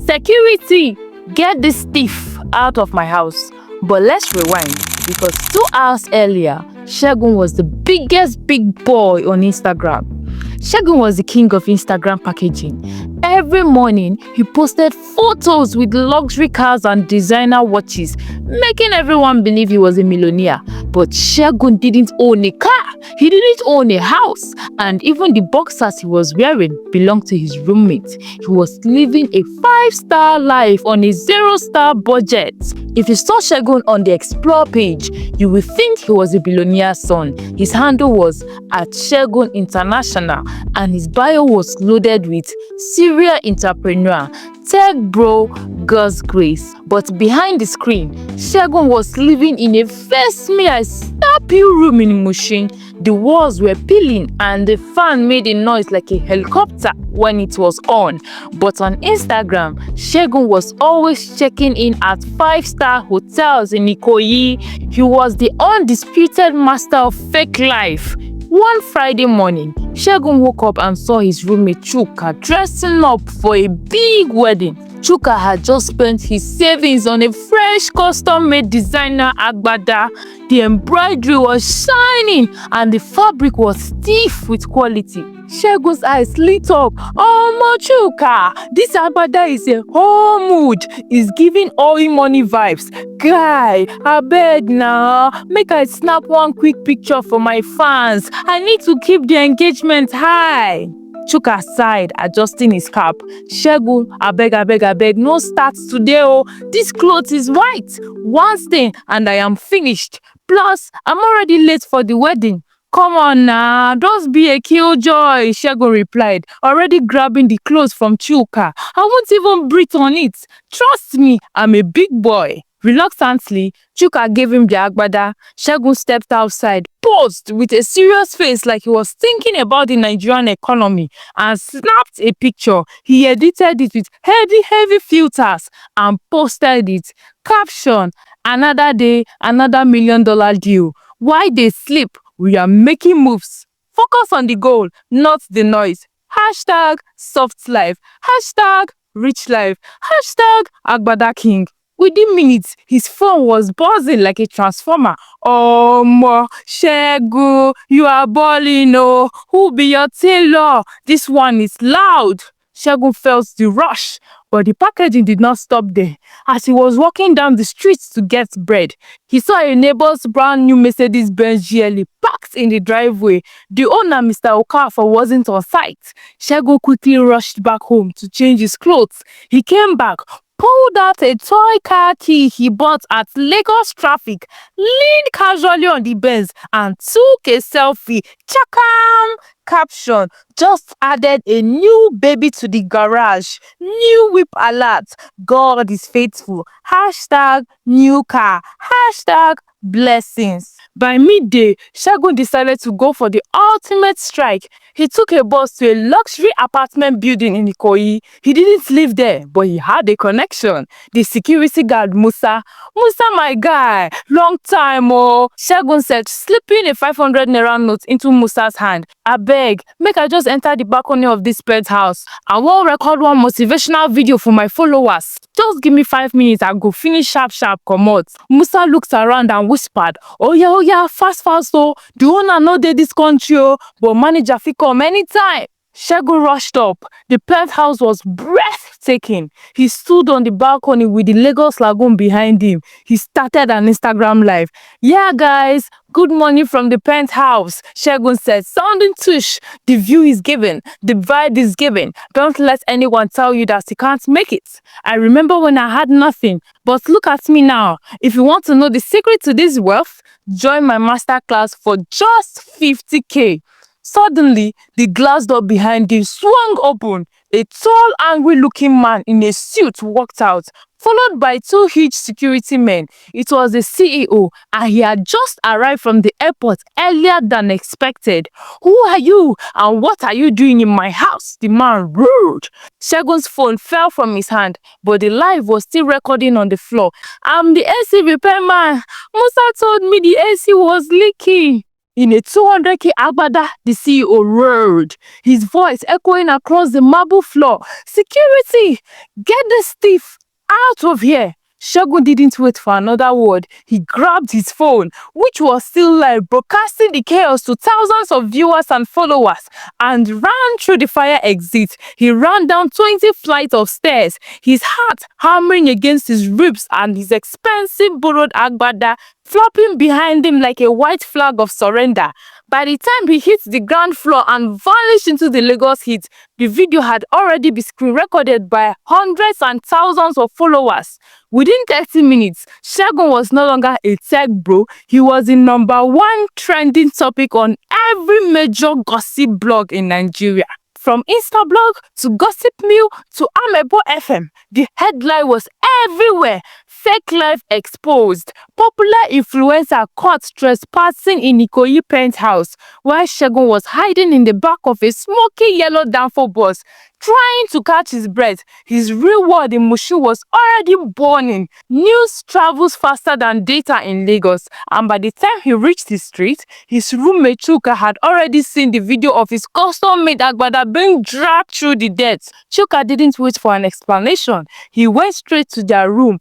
Security, get this thief out of my house. But let's rewind, because 2 hours earlier, Segun was the biggest big boy on Instagram. Segun was the king of Instagram packaging. Every morning, he posted photos with luxury cars and designer watches, making everyone believe he was a millionaire. But Segun didn't own a car, he didn't own a house, and even the boxers he was wearing belonged to his roommate. He was living a 5-star life on a 0-star budget. If you saw Segun on the Explore page, you will think he was a billionaire's son. His handle was @Segun International, and his bio was loaded with serial entrepreneur, tech bro, God's grace. But behind the screen, Segun was living in a face me I slap you room in Mushin. The walls were peeling and the fan made a noise like a helicopter when it was on. But on Instagram, Segun was always checking in at 5-star hotels in Ikoyi. He was the undisputed master of fake life. One Friday morning, Segun woke up and saw his roommate Chuka dressing up for a big wedding. Chuka had just spent his savings on a fresh custom-made designer agbada. The embroidery was shining and the fabric was stiff with quality. Segun's eyes lit up. Oh, Chuka, this agbada is a whole mood. It's giving oil money vibes. Guy, abeg now, make I snap one quick picture for my fans. I need to keep the engagement high. Chuka sighed, adjusting his cap. Segun, abeg, no start today oh. This cloth is white. One stain and I am finished. Plus, I'm already late for the wedding. Come on now, don't be a killjoy, Segun replied, already grabbing the clothes from Chuka. I won't even breathe on it. Trust me, I'm a big boy. Reluctantly, Chuka gave him the agbada. Segun stepped outside, paused with a serious face like he was thinking about the Nigerian economy, and snapped a picture. He edited it with heavy filters and posted it. Caption: another day, another $1 million deal. While they sleep, we are making moves. Focus on the goal, not the noise. Hashtag soft life. Hashtag rich life. Hashtag Agbada King. Within minutes, his phone was buzzing like a transformer. Oh, Segun, you are balling, oh. Who be your tailor? This one is loud. Segun felt the rush, but the packaging did not stop there. As he was walking down the street to get bread, he saw a neighbor's brand new Mercedes-Benz GLE parked in the driveway. The owner, Mr. Okafor, wasn't on site. Segun quickly rushed back home to change his clothes. He came back, pulled out a toy car key he bought at Lagos traffic, leaned casually on the Benz, and took a selfie. Chakam! Caption: just added a new baby to the garage. New whip alert. God is faithful. Hashtag new car. Hashtag blessings. By midday, Segun decided to go for the ultimate strike. He took a bus to a luxury apartment building in Ikoyi. He didn't live there, but he had a connection. The security guard, Musa, my guy, long time oh. Segun said, slipping a 500 naira note into Musa's hand. Abeg, make I just enter the balcony of this penthouse. I won't record one motivational video for my followers. Just give me 5 minutes, I go finish sharp, comot. Musa looked around and whispered, oh yeah, fast oh. The owner no dey this country oh, but manager fit come anytime. Segun rushed up. The penthouse was breathtaking. He stood on the balcony with the Lagos Lagoon behind him. He started an Instagram live. Yeah guys, good morning from the penthouse, Segun said, sounding tush. The view is given. The vibe is given. Don't let anyone tell you that you can't make it. I remember when I had nothing, but look at me now. If you want to know the secret to this wealth, join my masterclass for just 50K. Suddenly, the glass door behind him swung open. A tall, angry-looking man in a suit walked out, followed by 2 huge security men. It was the CEO, and he had just arrived from the airport earlier than expected. Who are you, and what are you doing in my house? The man roared. Segun's phone fell from his hand, but the live was still recording on the floor. I'm the AC repairman. Musa told me the AC was leaking. In a 200k agbada, the CEO roared, his voice echoing across the marble floor. Security! Get this thief out of here! Segun didn't wait for another word. He grabbed his phone, which was still live, broadcasting the chaos to thousands of viewers and followers, and ran through the fire exit. He ran down 20 flights of stairs, his heart hammering against his ribs and his expensive borrowed agbada flopping behind him like a white flag of surrender. By the time he hit the ground floor and vanished into the Lagos heat, the video had already been screen recorded by hundreds and thousands of followers. Within 30 minutes, Segun was no longer a tech bro. He was the #1 trending topic on every major gossip blog in Nigeria. From Instablog to Gossip Mill to Amebo FM, the headline was everywhere. Fake life exposed. Popular influencer caught trespassing in Ikoyi penthouse, while Segun was hiding in the back of a smoky yellow danfo bus, trying to catch his breath. His real world in Mushu was already burning. News travels faster than data in Lagos, and by the time he reached the street, his roommate Chuka had already seen the video of his custom-made agbada being dragged through the dirt. Chuka didn't wait for an explanation. He went straight to their room,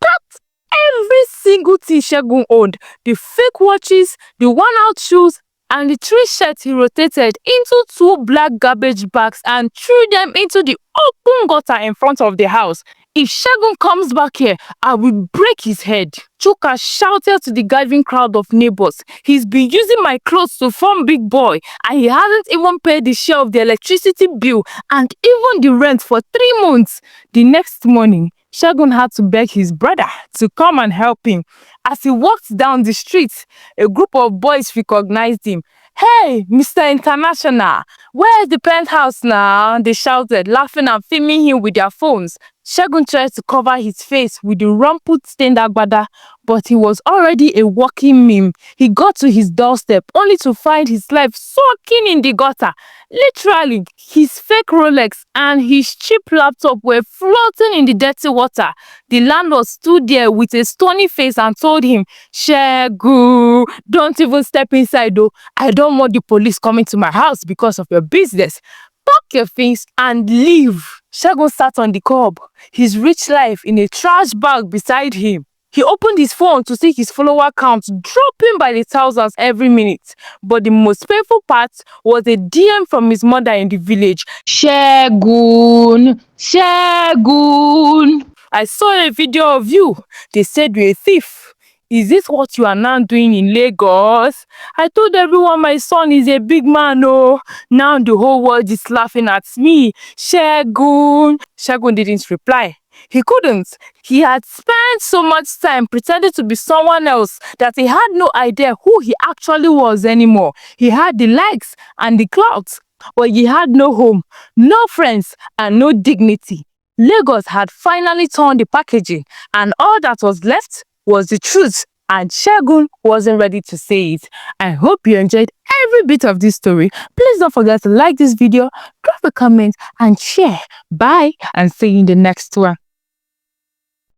packed every single thing Segun owned, the fake watches, the worn-out shoes, and the 3 shirts he rotated into 2 black garbage bags and threw them into the open gutter in front of the house. If Segun comes back here, I will break his head. Chuka shouted to the gathering crowd of neighbors. He's been using my clothes to form big boy, and he hasn't even paid the share of the electricity bill and even the rent for 3 months. The next morning, Segun had to beg his brother to come and help him. As he walked down the street, a group of boys recognized him. "Hey, Mr. International, where's the penthouse now?" they shouted, laughing and filming him with their phones. Segun tried to cover his face with the rumpled-stained agbada, but he was already a walking meme. He got to his doorstep only to find his life soaking in the gutter. Literally, his fake Rolex and his cheap laptop were floating in the dirty water. The landlord stood there with a stony face and told him, "Segun, don't even step inside though. I don't want the police coming to my house because of your business. Pack your things and leave." Segun sat on the curb, his rich life in a trash bag beside him. He opened his phone to see his follower count dropping by the thousands every minute. But the most painful part was a DM from his mother in the village. "Segun, Segun, I saw a video of you. They said you're a thief. Is this what you are now doing in Lagos? I told everyone my son is a big man, oh. Now the whole world is laughing at me. Segun." Segun didn't reply. He couldn't. He had spent so much time pretending to be someone else that he had no idea who he actually was anymore. He had the likes and the clout, but he had no home, no friends, and no dignity. Lagos had finally torn the packaging, and all that was left was the truth, and Segun wasn't ready to say it. I hope you enjoyed every bit of this story. Please don't forget to like this video, drop a comment, and share. Bye, and see you in the next one.